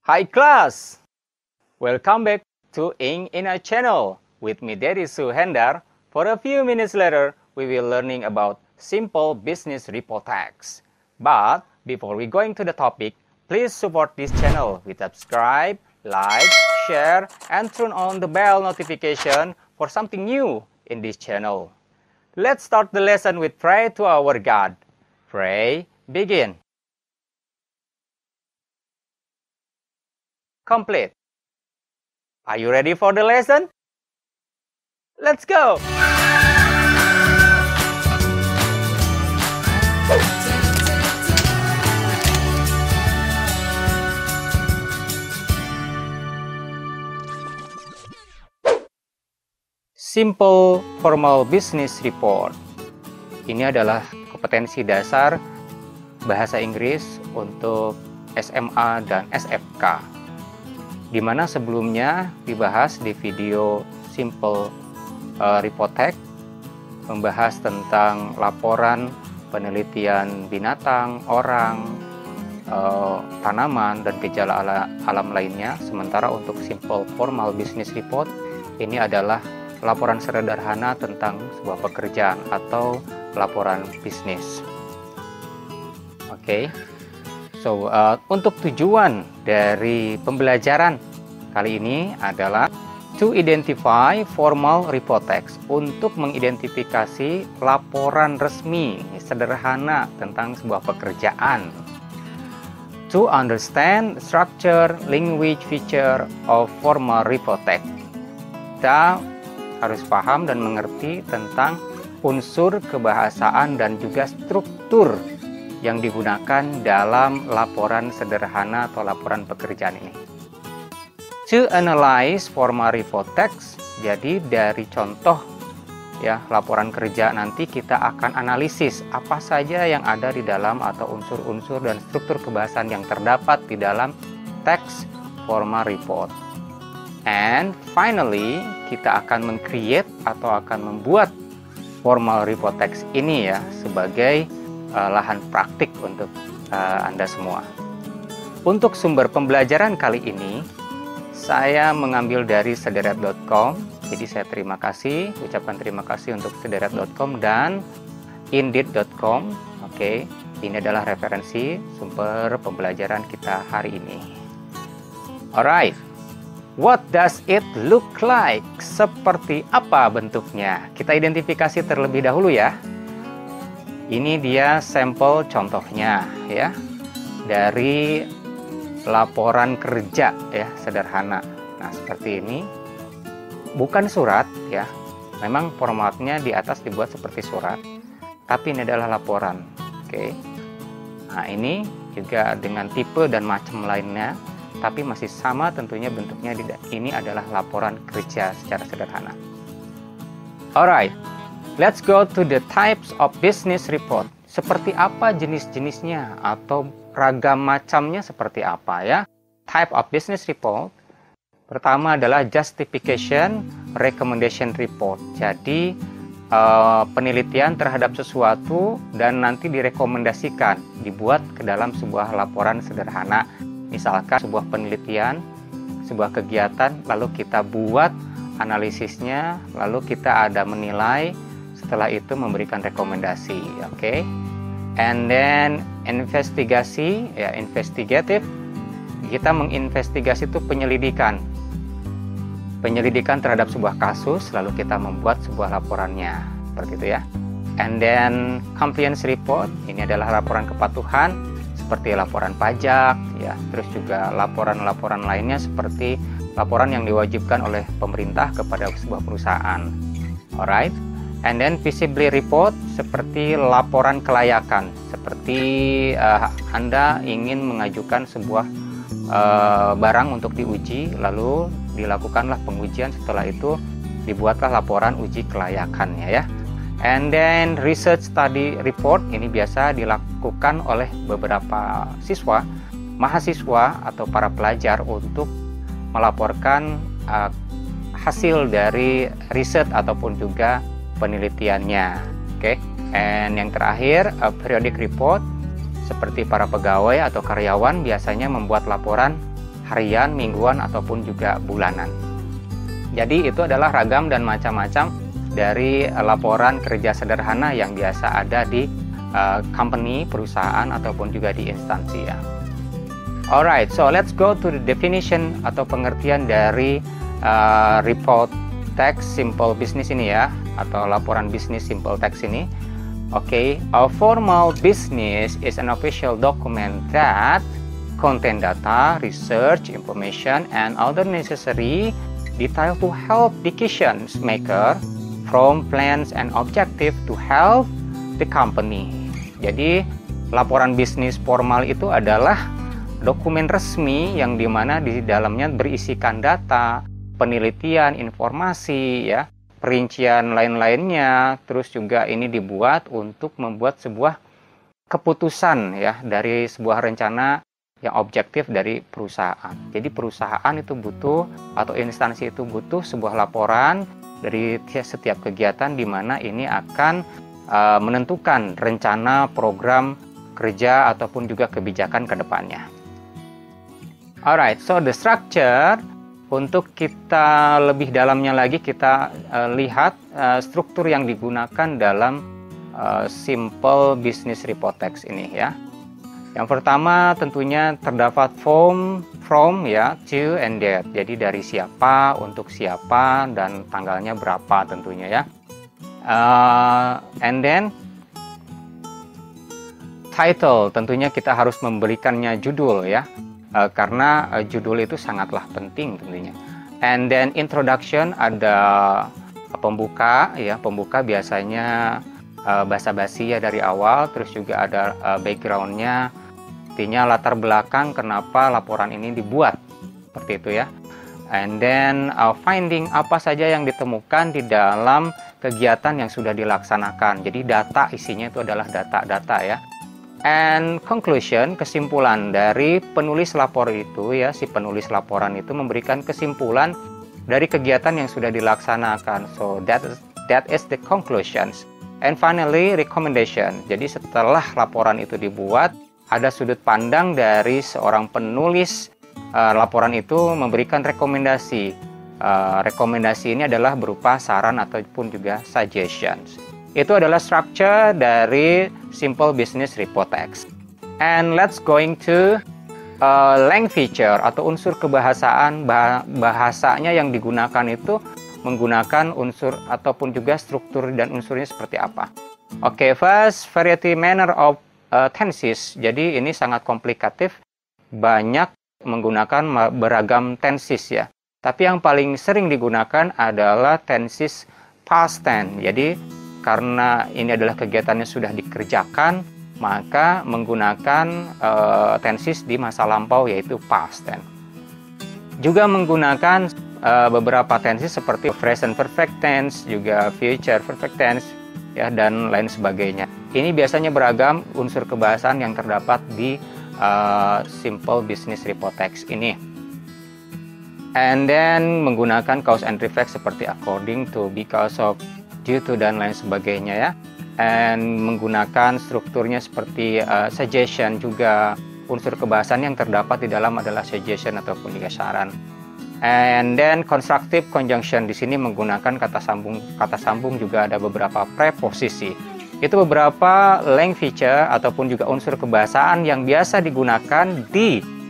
Hi class! Welcome back to Ing in our channel with me Daddy Suhendar. For a few minutes later, we will learning about simple business report tax. But before we going to the topic, please support this channel with subscribe, like, share, and turn on the bell notification for something new in this channel. Let's start the lesson with pray to our God. Pray, begin. Complete. Are you ready for the lesson? Let's go! Simple Formal Business Report. Ini adalah kompetensi dasar bahasa Inggris untuk SMA dan SFK, di mana sebelumnya dibahas di video Simple Report Tax, membahas tentang laporan penelitian binatang, orang, tanaman, dan gejala alam lainnya. Sementara untuk Simple Formal Business Report, ini adalah laporan sederhana tentang sebuah pekerjaan atau laporan bisnis. Oke. So, untuk tujuan dari pembelajaran kali ini adalah to identify formal report text, untuk mengidentifikasi laporan resmi sederhana tentang sebuah pekerjaan. To understand structure, language, feature of formal report text. Kita harus paham dan mengerti tentang unsur kebahasaan dan juga struktur yang digunakan dalam laporan sederhana atau laporan pekerjaan ini. To analyze formal report text, jadi dari contoh ya laporan kerja nanti kita akan analisis apa saja yang ada di dalam atau unsur-unsur dan struktur kebahasaan yang terdapat di dalam teks formal report. And finally, kita akan meng-create atau akan membuat formal report text ini ya sebagai lahan praktik untuk Anda semua. Untuk sumber pembelajaran kali ini, saya mengambil dari sederet.com. Jadi saya ucapkan terima kasih untuk sederet.com dan indeed.com. Oke, ini adalah referensi sumber pembelajaran kita hari ini. Alright. What does it look like? Seperti apa bentuknya? Kita identifikasi terlebih dahulu ya. Ini dia sampel contohnya ya. Dari laporan kerja ya, sederhana. Nah, seperti ini. Bukan surat ya. Memang formatnya di atas dibuat seperti surat. Tapi ini adalah laporan. Oke. Nah, ini juga dengan tipe dan macam lainnya. Tapi masih sama tentunya bentuknya. Ini adalah laporan kerja secara sederhana. Alright, let's go to the types of business report. Seperti apa jenis-jenisnya atau ragam macamnya seperti apa ya? Type of business report. Pertama adalah justification recommendation report. Jadi penelitian terhadap sesuatu dan nanti direkomendasikan dibuat ke dalam sebuah laporan sederhana. Misalkan sebuah penelitian, sebuah kegiatan, lalu kita buat analisisnya, lalu kita ada menilai, setelah itu memberikan rekomendasi, oke? And then investigasi, ya investigative, kita menginvestigasi itu penyelidikan terhadap sebuah kasus, lalu kita membuat sebuah laporannya, seperti itu ya. And then compliance report, ini adalah laporan kepatuhan, seperti laporan pajak ya, terus juga laporan-laporan lainnya seperti laporan yang diwajibkan oleh pemerintah kepada sebuah perusahaan. Alright, and then feasibility report seperti laporan kelayakan, seperti Anda ingin mengajukan sebuah barang untuk diuji, lalu dilakukanlah pengujian, setelah itu dibuatlah laporan uji kelayakannya ya. And then research study report, ini biasa dilakukan oleh beberapa mahasiswa atau para pelajar untuk melaporkan hasil dari riset ataupun juga penelitiannya. Oke. And yang terakhir, periodic report, seperti para pegawai atau karyawan biasanya membuat laporan harian, mingguan, ataupun juga bulanan. Jadi itu adalah ragam dan macam-macam dari laporan kerja sederhana yang biasa ada di company, perusahaan, ataupun juga di instansi ya. Alright, so let's go to the definition atau pengertian dari report text simple business ini ya, atau laporan bisnis simple text ini. Okay, a formal business is an official document that contain data, research, information, and other necessary detail to help decision maker from plans and objective to help the company. Jadi laporan bisnis formal itu adalah dokumen resmi yang dimana di dalamnya berisikan data, penelitian, informasi, ya, perincian lain-lainnya. Terus juga ini dibuat untuk membuat sebuah keputusan ya dari sebuah rencana yang objektif dari perusahaan. Jadi perusahaan itu butuh atau instansi itu butuh sebuah laporan dari setiap kegiatan di mana ini akan menentukan rencana program kerja ataupun juga kebijakan ke depannya. Alright, so the structure, untuk kita lebih dalamnya lagi kita lihat struktur yang digunakan dalam simple business report text ini ya. Yang pertama tentunya terdapat from ya, to and that. Jadi dari siapa, untuk siapa, dan tanggalnya berapa tentunya ya. And then title, tentunya kita harus memberikannya judul ya, karena judul itu sangatlah penting tentunya. And then introduction, ada pembuka ya, pembuka biasanya basa-basi ya dari awal, terus juga ada backgroundnya, artinya latar belakang kenapa laporan ini dibuat, seperti itu ya. And then finding, apa saja yang ditemukan di dalam kegiatan yang sudah dilaksanakan. Jadi data, isinya itu adalah data-data ya. And conclusion, kesimpulan dari penulis lapor itu ya, si penulis laporan itu memberikan kesimpulan dari kegiatan yang sudah dilaksanakan. So that is the conclusions. And finally recommendation. Jadi setelah laporan itu dibuat, ada sudut pandang dari seorang penulis laporan itu memberikan rekomendasi. Rekomendasi ini adalah berupa saran ataupun juga suggestions. Itu adalah structure dari simple business report text. And let's going to language feature atau unsur kebahasaan. Bahasanya yang digunakan itu menggunakan unsur ataupun juga struktur dan unsurnya seperti apa. Oke, first variety manner of tenses. Jadi ini sangat komplikatif, banyak menggunakan beragam tenses ya. Tapi yang paling sering digunakan adalah tenses past tense. Jadi karena ini adalah kegiatannya sudah dikerjakan, maka menggunakan tenses di masa lampau yaitu past tense. Juga menggunakan beberapa tenses seperti present perfect tense, juga future perfect tense ya, dan lain sebagainya. Ini biasanya beragam unsur kebahasaan yang terdapat di simple business report text ini. And then menggunakan cause and effect seperti according to, because of, due to, dan lain sebagainya ya. And menggunakan strukturnya seperti suggestion, juga unsur kebahasan yang terdapat di dalam adalah suggestion ataupun juga saran. And then constructive conjunction, di sini menggunakan kata sambung juga ada beberapa preposisi. Itu beberapa language feature ataupun juga unsur kebahasaan yang biasa digunakan di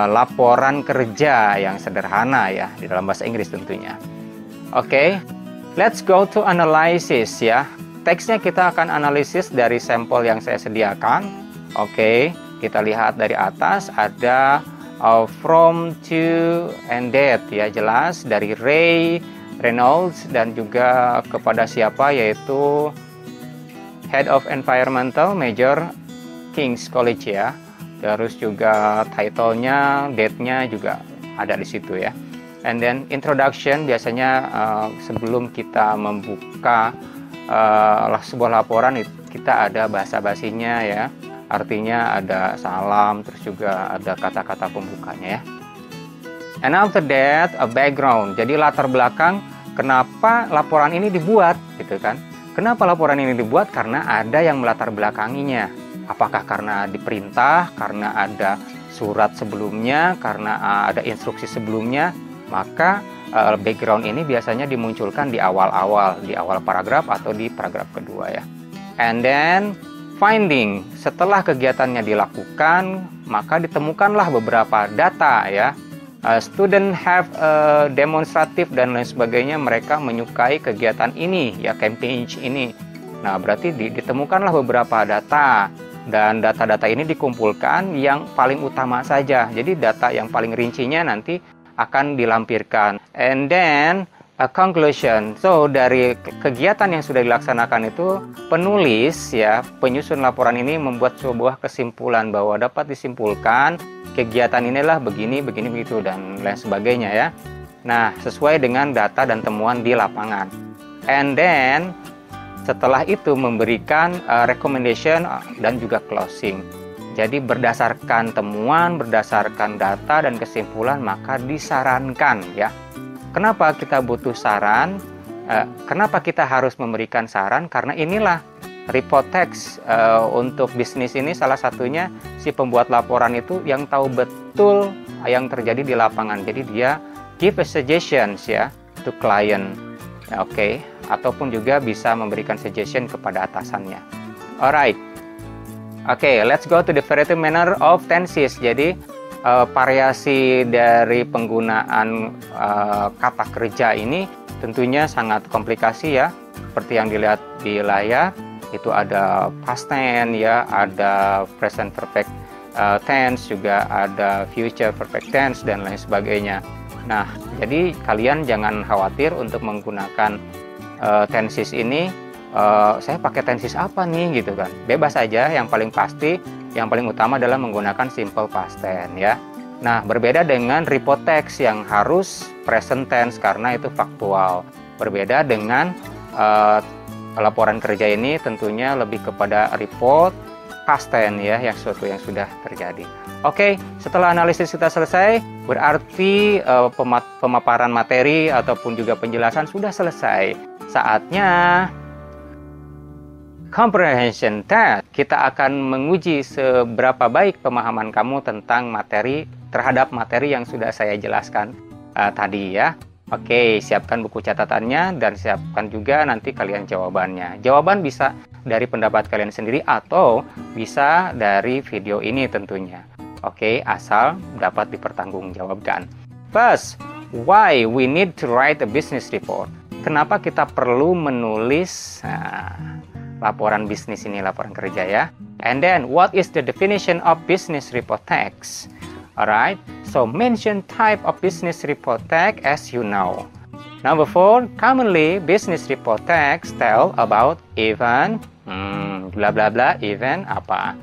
laporan kerja yang sederhana ya, di dalam bahasa Inggris tentunya. Oke, let's go to analysis ya. Teksnya kita akan analisis dari sampel yang saya sediakan. Oke, kita lihat dari atas ada from, to, and that ya, jelas dari Ray Reynolds dan juga kepada siapa, yaitu Head of Environmental Major King's College ya. Terus juga title-nya, date-nya juga ada di situ ya. And then introduction, biasanya sebelum kita membuka sebuah laporan kita ada basa-basinya ya. Artinya ada salam, terus juga ada kata-kata pembukanya ya. And after that, a background. Jadi latar belakang kenapa laporan ini dibuat gitu kan. Kenapa laporan ini dibuat? Karena ada yang melatar belakanginya. Apakah karena diperintah, karena ada surat sebelumnya, karena ada instruksi sebelumnya, maka background ini biasanya dimunculkan di awal paragraf atau di paragraf kedua ya. And then finding, setelah kegiatannya dilakukan, maka ditemukanlah beberapa data ya. Student have demonstrative dan lain sebagainya, mereka menyukai kegiatan ini ya, campaign ini. Nah, berarti ditemukanlah beberapa data, dan data-data ini dikumpulkan yang paling utama saja. Jadi data yang paling rincinya nanti akan dilampirkan. And then a conclusion. So, dari kegiatan yang sudah dilaksanakan itu, penulis ya, penyusun laporan ini membuat sebuah kesimpulan bahwa dapat disimpulkan kegiatan inilah begini, begitu, dan lain sebagainya ya. Nah, sesuai dengan data dan temuan di lapangan. And then, setelah itu memberikan recommendation dan juga closing. Jadi berdasarkan temuan, berdasarkan data dan kesimpulan, maka disarankan ya. Kenapa kita butuh saran? Kenapa kita harus memberikan saran? Karena inilah report text untuk bisnis ini, salah satunya si pembuat laporan itu yang tahu betul yang terjadi di lapangan. Jadi dia give a suggestions ya to client, oke, ataupun juga bisa memberikan suggestion kepada atasannya. Alright, oke, let's go to the variety manner of tenses. Jadi variasi dari penggunaan kata kerja ini tentunya sangat komplikasi ya, seperti yang dilihat di layar. Itu ada past tense ya, ada present perfect tense, juga ada future perfect tense dan lain sebagainya. Nah, jadi kalian jangan khawatir untuk menggunakan tenses ini. Saya pakai tenses apa nih gitu kan? Bebas aja, yang paling pasti, yang paling utama adalah menggunakan simple past tense ya. Nah, berbeda dengan report text yang harus present tense karena itu faktual. Berbeda dengan laporan kerja ini tentunya lebih kepada report past tense ya, yang sesuatu yang sudah terjadi. Oke, setelah analisis kita selesai, berarti pemaparan materi ataupun juga penjelasan sudah selesai. Saatnya comprehension test. Kita akan menguji seberapa baik pemahaman kamu tentang materi, terhadap materi yang sudah saya jelaskan tadi ya. Oke, siapkan buku catatannya dan siapkan juga nanti kalian jawabannya. Jawaban bisa dari pendapat kalian sendiri atau bisa dari video ini tentunya. Oke, asal dapat dipertanggungjawabkan. First, why we need to write a business report? Kenapa kita perlu menulis laporan bisnis ini, laporan kerja ya? And then, what is the definition of business report text? Alright, so mention type of business report text as you know. Number 4, commonly business report text tell about event, blah blah blah, event apa.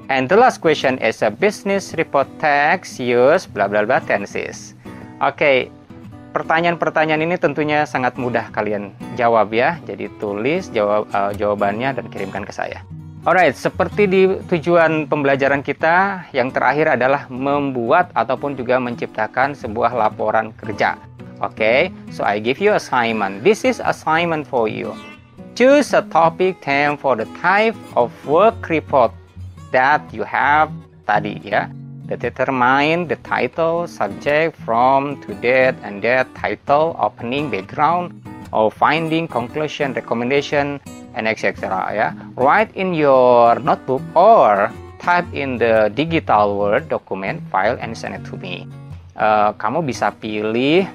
And the last question is a business report text use blah blah blah tenses. Oke, pertanyaan-pertanyaan ini tentunya sangat mudah kalian jawab ya. Jadi tulis jawabannya dan kirimkan ke saya. Alright, seperti di tujuan pembelajaran kita, yang terakhir adalah membuat ataupun juga menciptakan sebuah laporan kerja. Okay, so I give you assignment. This is assignment for you. Choose a topic theme for the type of work report that you have tadi ya. Determine the title, subject, from, to, date, and that, title, opening, background, or finding, conclusion, recommendation, and etc. ya. Write in your notebook or type in the digital Word document file and send it to me. Kamu bisa pilih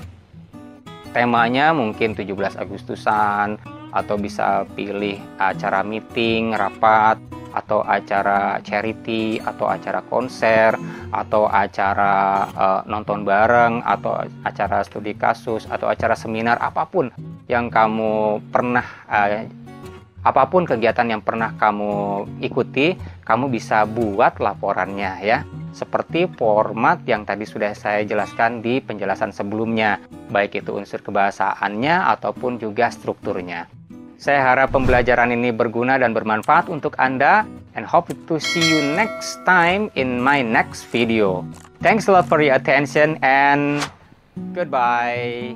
temanya mungkin 17 Agustusan, atau bisa pilih acara meeting, rapat, atau acara charity, atau acara konser, atau acara nonton bareng, atau acara studi kasus, atau acara seminar, apapun yang kamu pernah apapun kegiatan yang pernah kamu ikuti, kamu bisa buat laporannya ya. Seperti format yang tadi sudah saya jelaskan di penjelasan sebelumnya, baik itu unsur kebahasaannya ataupun juga strukturnya. Saya harap pembelajaran ini berguna dan bermanfaat untuk Anda, and hope to see you next time in my next video. Thanks a lot for your attention and goodbye.